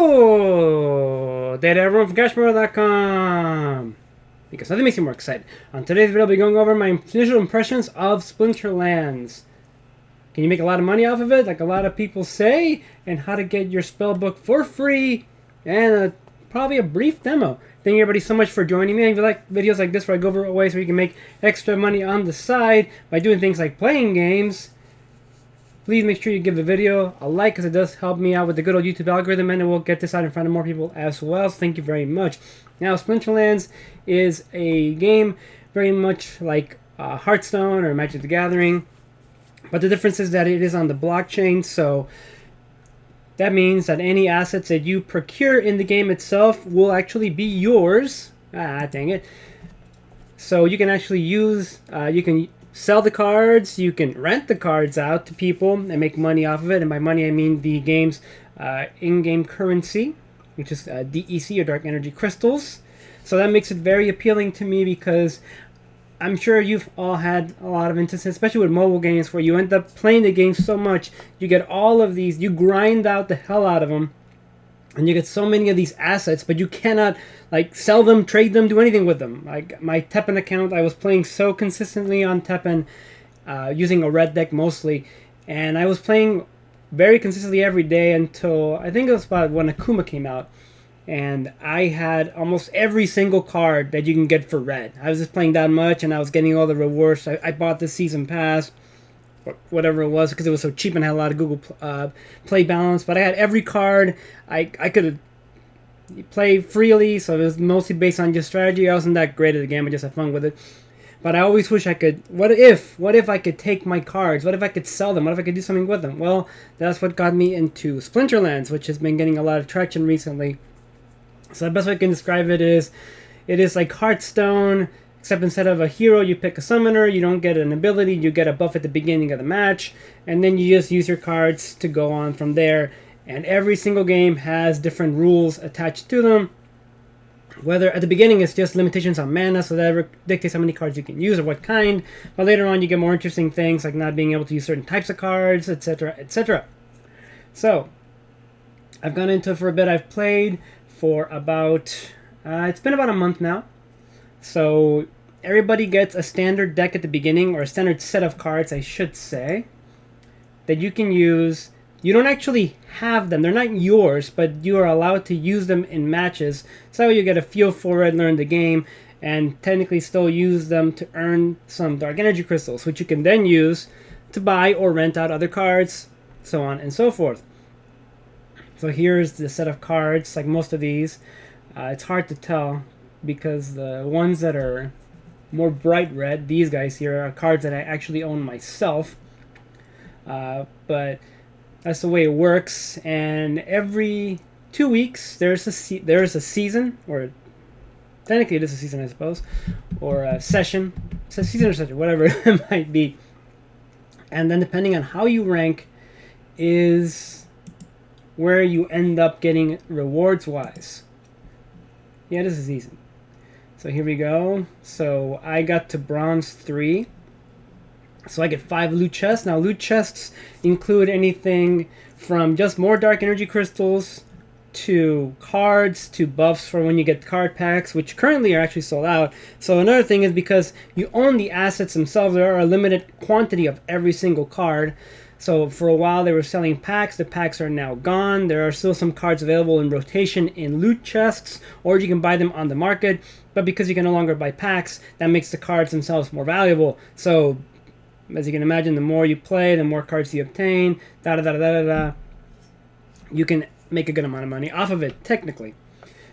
Hello! Data everyone from CashMorrow.com. Because nothing makes me more excited. On today's video, I'll be going over my initial impressions of Splinterlands. Can you make a lot of money off of it, like a lot of people say? And how to get your spellbook for free. And probably a brief demo. Thank you everybody so much for joining me. If you like videos like this where I go over ways where you can make extra money on the side by doing things like playing games, please make sure you give the video a like, because it does help me out with the good old YouTube algorithm, and it will get this out in front of more people as well. So thank you very much. Now, Splinterlands is a game very much like Hearthstone or Magic the Gathering, but the difference is that it is on the blockchain. So that means that any assets that you procure in the game itself will actually be yours. Ah, dang it. So you can actually use, you can sell the cards, you can rent the cards out to people and make money off of it. And by money, I mean the game's in-game currency, which is DEC, or Dark Energy Crystals. So that makes it very appealing to me, because I'm sure you've all had a lot of instances, especially with mobile games, where you end up playing the game so much, you get all of these, you grind out the hell out of them, and you get so many of these assets, but you cannot like sell them, trade them, do anything with them. Like my Teppen account, I was playing so consistently on Teppen, using a red deck mostly, and I was playing very consistently every day until I think it was about when Akuma came out, and I had almost every single card that you can get for red. I was just playing that much, and I was getting all the rewards. I bought the season pass, or whatever it was, because it was so cheap and had a lot of Google Play balance. But I had every card. I could play freely, so it was mostly based on just strategy. I wasn't that great at the game, I just had fun with it. But I always wish I could, what if I could take my cards? What if I could sell them? What if I could do something with them? Well, that's what got me into Splinterlands, which has been getting a lot of traction recently. So the best way I can describe it is like Hearthstone, except instead of a hero, you pick a summoner. You don't get an ability, you get a buff at the beginning of the match, and then you just use your cards to go on from there. And every single game has different rules attached to them. Whether at the beginning it's just limitations on mana, so that dictates how many cards you can use or what kind. But later on you get more interesting things, like not being able to use certain types of cards, etc., etc. So I've gone into it for a bit. I've played for about, it's been about a month now. So everybody gets a standard deck at the beginning, or a standard set of cards, I should say, that you can use. You don't actually have them. They're not yours, but you are allowed to use them in matches. So you get a feel for it, learn the game, and technically still use them to earn some Dark Energy Crystals, which you can then use to buy or rent out other cards, so on and so forth. So here's the set of cards. Like most of these, it's hard to tell, because the ones that are more bright red, these guys here, are cards that I actually own myself. But that's the way it works. And every 2 weeks there's a season, or technically it is a season, I suppose, or a session. It's a season or session, whatever it might be. And then depending on how you rank is where you end up getting rewards wise. Yeah, this is easy. So here we go. So I got to bronze 3. So I get 5 loot chests. Now loot chests include anything from just more Dark Energy Crystals to cards to buffs for when you get card packs, which currently are actually sold out. So another thing is, because you own the assets themselves, there are a limited quantity of every single card. So for a while they were selling packs. The packs are now gone. There are still some cards available in rotation in loot chests, or you can buy them on the market. But because you can no longer buy packs, that makes the cards themselves more valuable. So as you can imagine, the more you play, the more cards you obtain, you can make a good amount of money off of it, technically.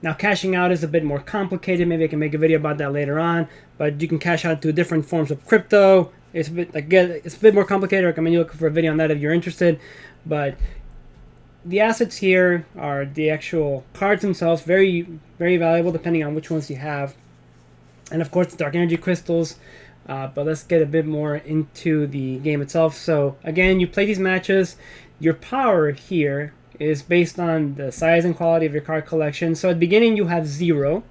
Now, cashing out is a bit more complicated. Maybe I can make a video about that later on. But you can cash out to different forms of crypto. It's a bit, again, it's a bit more complicated. I recommend you look for a video on that if you're interested. But the assets here are the actual cards themselves, very, very valuable depending on which ones you have. And of course, the Dark Energy Crystals. But let's get a bit more into the game itself. So again, you play these matches. Your power here is based on the size and quality of your card collection. So at the beginning you have 0,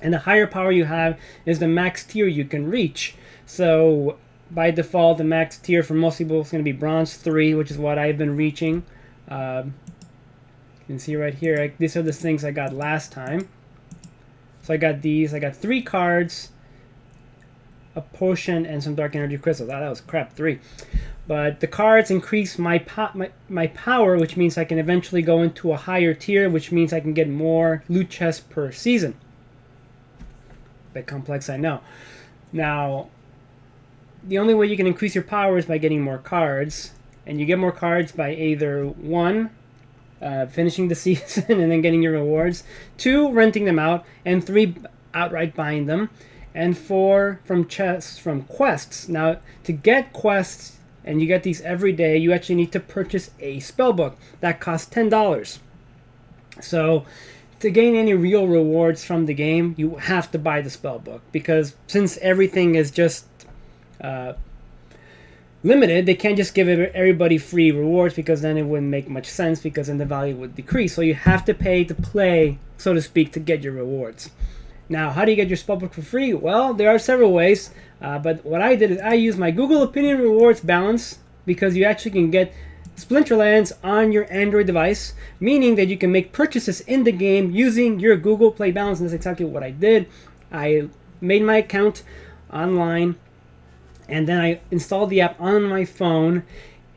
and the higher power you have is the max tier you can reach. So by default, the max tier for most people is going to be bronze 3, which is what I've been reaching. You can see right here, these are the things I got last time. So I got these. I got 3 cards, a potion, and some dark energy crystals. Oh, that was crap, 3. But the cards increase my power, which means I can eventually go into a higher tier, which means I can get more loot chests per season. Bit complex, I know. Now, the only way you can increase your power is by getting more cards. And you get more cards by either 1, finishing the season and then getting your rewards, 2, renting them out, and 3, outright buying them, and 4, from chests, from quests. Now, to get quests, and you get these every day, you actually need to purchase a spellbook. That costs $10. So, to gain any real rewards from the game, you have to buy the spellbook, because since everything is just limited, they can't just give everybody free rewards, because then it wouldn't make much sense, because then the value would decrease. So you have to pay to play, so to speak, to get your rewards. Now, how do you get your spellbook for free? Well, there are several ways, but what I did is I used my Google Opinion Rewards balance, because you actually can get Splinterlands on your Android device, meaning that you can make purchases in the game using your Google Play balance, and that's exactly what I did. I made my account online, and then I installed the app on my phone,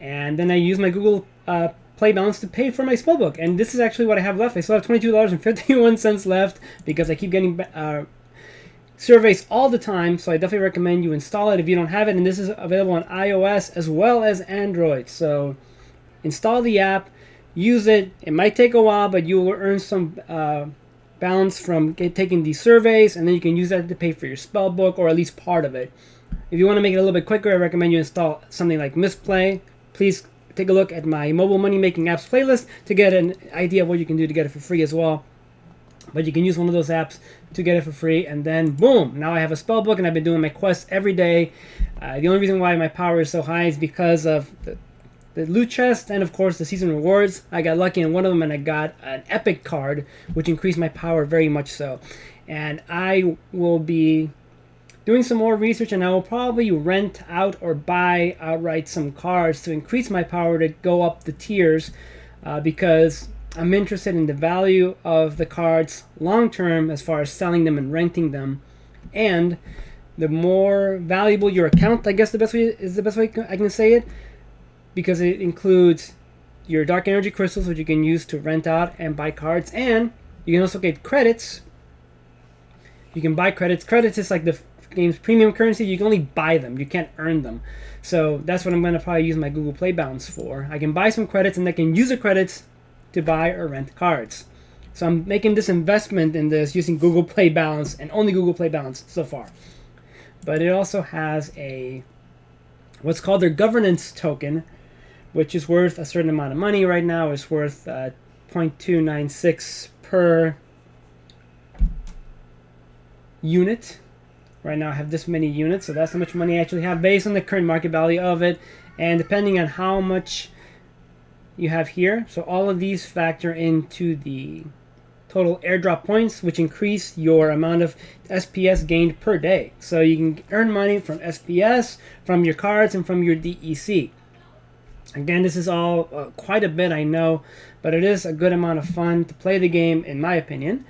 and then I used my Google Play balance to pay for my spellbook. And this is actually what I have left. I still have $22.51 left, because I keep getting surveys all the time, so I definitely recommend you install it if you don't have it. And this is available on iOS as well as Android. So install the app, use it. It might take a while, but you will earn some balance from taking these surveys, and then you can use that to pay for your spellbook, or at least part of it. If you want to make it a little bit quicker, I recommend you install something like Misplay. Please take a look at my mobile money making apps playlist to get an idea of what you can do to get it for free as well. But you can use one of those apps to get it for free, and then boom, now I have a spellbook, and I've been doing my quests every day. The only reason why my power is so high is because of the loot chest and of course the season rewards. I got lucky in one of them, and I got an epic card, which increased my power very much so. And I will be doing some more research, and I will probably rent out or buy outright some cards to increase my power to go up the tiers, because I'm interested in the value of the cards long term, as far as selling them and renting them. And the more valuable your account, I guess the best way I can say it, because it includes your dark energy crystals, which you can use to rent out and buy cards, and you can also get credits. You can buy credits. Credits is like the game's premium currency. You can only buy them, you can't earn them. So that's what I'm going to probably use my Google Play balance for. I can buy some credits, and I can use the credits to buy or rent cards. So I'm making this investment in this using Google Play balance, and only Google Play balance so far. But it also has a what's called their governance token, which is worth a certain amount of money. Right now it's worth 0.296 per unit. Right now I have this many units, so that's how much money I actually have based on the current market value of it, and depending on how much you have here. So all of these factor into the total airdrop points, which increase your amount of SPS gained per day. So you can earn money from SPS, from your cards, and from your DEC. Again, this is all quite a bit, I know, but it is a good amount of fun to play the game, in my opinion.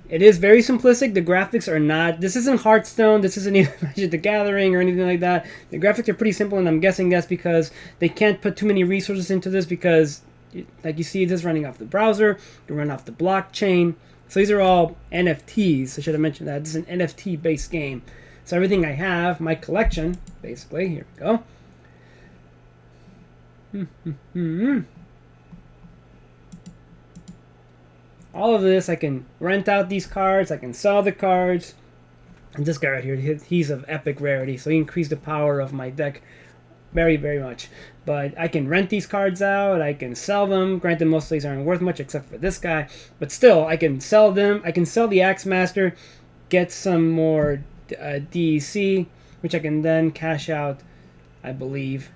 It is very simplistic. The graphics are not... This isn't Hearthstone. This isn't even Magic the Gathering or anything like that. The graphics are pretty simple, and I'm guessing that's because they can't put too many resources into this, because, like you see, this is running off the browser. You run off the blockchain. So these are all NFTs. I should have mentioned that. This is an NFT-based game. So everything I have, my collection, basically, here we go. All of this, I can rent out these cards, I can sell the cards. And this guy right here, he's of epic rarity, so he increased the power of my deck very, very much. But I can rent these cards out, I can sell them. Granted, most of these aren't worth much except for this guy. But still, I can sell them. I can sell the Axe Master, get some more DEC, which I can then cash out, I believe,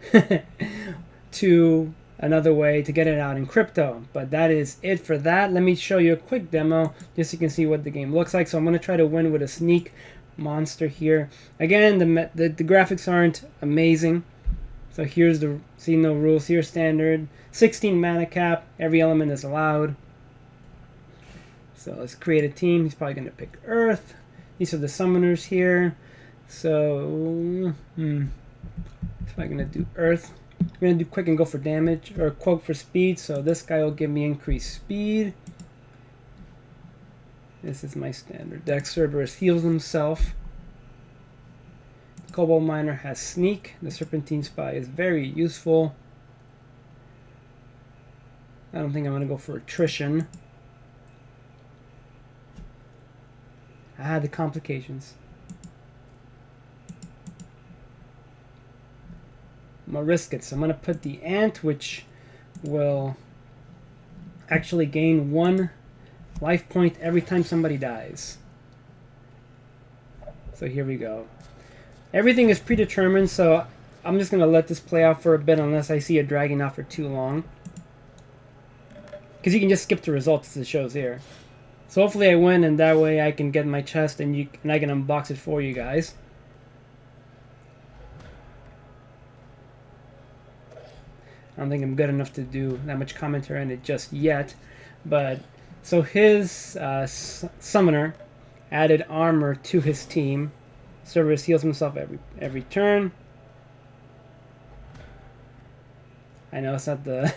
to another way to get it out in crypto. But that is it for that. Let me show you a quick demo just so you can see what the game looks like. So I'm going to try to win with a sneak monster here. Again, the graphics aren't amazing, So here's the, see, no rules here, standard. 16 mana cap, every element is allowed. So let's create a team. He's probably going to pick Earth. These are the summoners here. So, he's probably going to do Earth. We're going to do quick and go for damage, or quote for speed. So this guy will give me increased speed. This is my standard deck. Cerberus heals himself. Cobalt Miner has Sneak. The Serpentine Spy is very useful. I don't think I'm going to go for Attrition. The complications. I'm going to risk it. So I'm going to put the Ant, which will actually gain 1 life point every time somebody dies. So here we go. Everything is predetermined, so I'm just going to let this play out for a bit unless I see it dragging out for too long. Because you can just skip the results as it shows here. So hopefully I win, and that way I can get my chest and I can unbox it for you guys. I don't think I'm good enough to do that much commentary on it just yet. But, so his summoner added armor to his team. Cerberus heals himself every turn. I know it's not the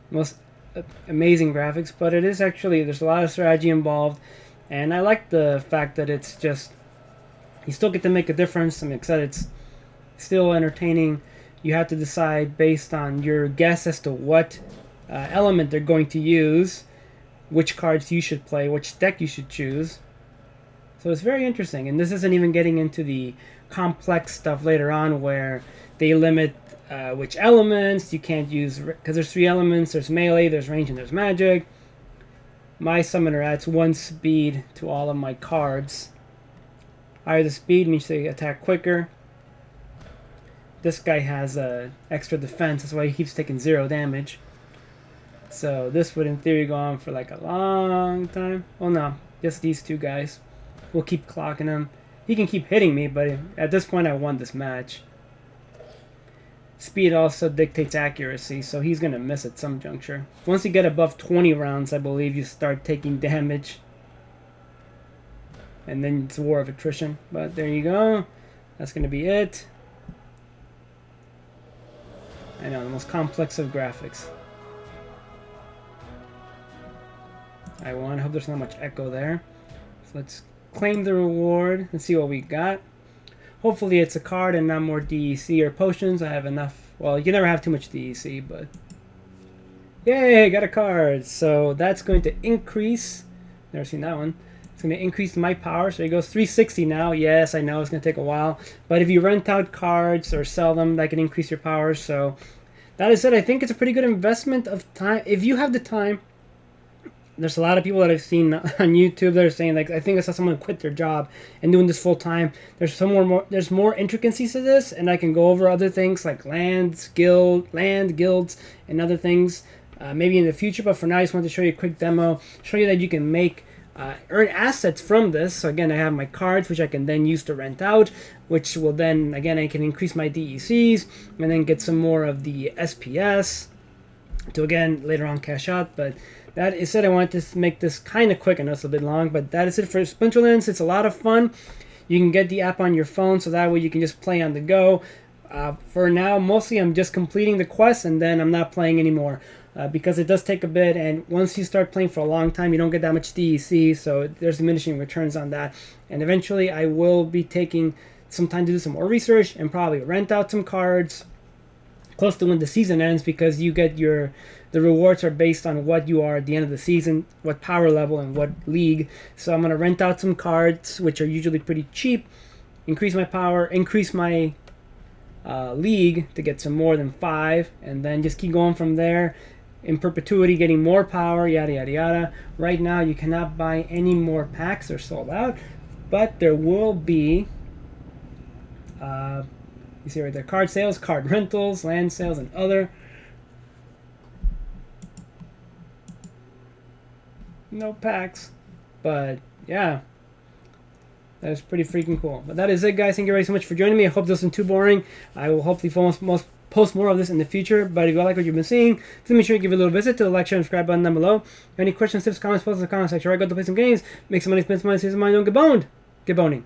most amazing graphics, but it is actually, there's a lot of strategy involved, and I like the fact that it's just, you still get to make a difference. I mean, except it's still entertaining. You have to decide based on your guess as to what element they're going to use, which cards you should play, which deck you should choose. So it's very interesting, and this isn't even getting into the complex stuff later on where they limit which elements you can't use, because there's 3 elements. There's melee, there's range, and there's magic. My summoner adds 1 speed to all of my cards. Higher the speed means they attack quicker. This guy has extra defense, that's why he keeps taking 0 damage. So this would in theory go on for like a long time. Well, no, just these 2 guys. We'll keep clocking him. He can keep hitting me, but at this point I won this match. Speed also dictates accuracy, so he's going to miss at some juncture. Once you get above 20 rounds, I believe you start taking damage. And then it's a war of attrition. But there you go. That's going to be it. I know, the most complex of graphics. I won. I hope there's not much echo there. So let's claim the reward and see what we got. Hopefully it's a card and not more DEC or potions. I have enough. Well, you can never have too much DEC, but... Yay, got a card. So that's going to increase... Never seen that one. It's going to increase my power. So it goes 360 now. Yes, I know it's going to take a while. But if you rent out cards or sell them, that can increase your power. So that is it. I think it's a pretty good investment of time. If you have the time... There's a lot of people that I've seen on YouTube that are saying, like, I think I saw someone quit their job and doing this full time. There's there's more intricacies to this, and I can go over other things like land guilds, and other things maybe in the future. But for now, I just wanted to show you a quick demo, show you that you can make earn assets from this. So again, I have my cards, which I can then use to rent out, which will then, again, I can increase my DECs and then get some more of the SPS to, again, later on cash out. But that is it. I wanted to make this kind of quick. I know it's a bit long, but that is it for Splinterlands. It's a lot of fun. You can get the app on your phone, so that way you can just play on the go. For now, mostly I'm just completing the quest, and then I'm not playing anymore because it does take a bit, and once you start playing for a long time, you don't get that much DEC, so there's diminishing returns on that. And eventually, I will be taking some time to do some more research and probably rent out some cards close to when the season ends, because you get the rewards are based on what you are at the end of the season, what power level and what league. So I'm going to rent out some cards, which are usually pretty cheap, increase my power, increase my league to get some more than 5, and then just keep going from there in perpetuity, getting more power, yada yada yada. Right now you cannot buy any more packs, they're sold out, but there will be you see right there, card sales, card rentals, land sales, and other. No packs, but yeah, That is pretty freaking cool. But that is it, guys. Thank you very so much for joining me. I hope this wasn't too boring. I will hopefully post more of this in the future. But if you like what you've been seeing, please make sure you give it a little visit to the like, share, and subscribe button down below. Any questions, tips, comments, post in the comment section. Right, go to play some games, make some money, spend some money, save some money, don't get boned. Get boning.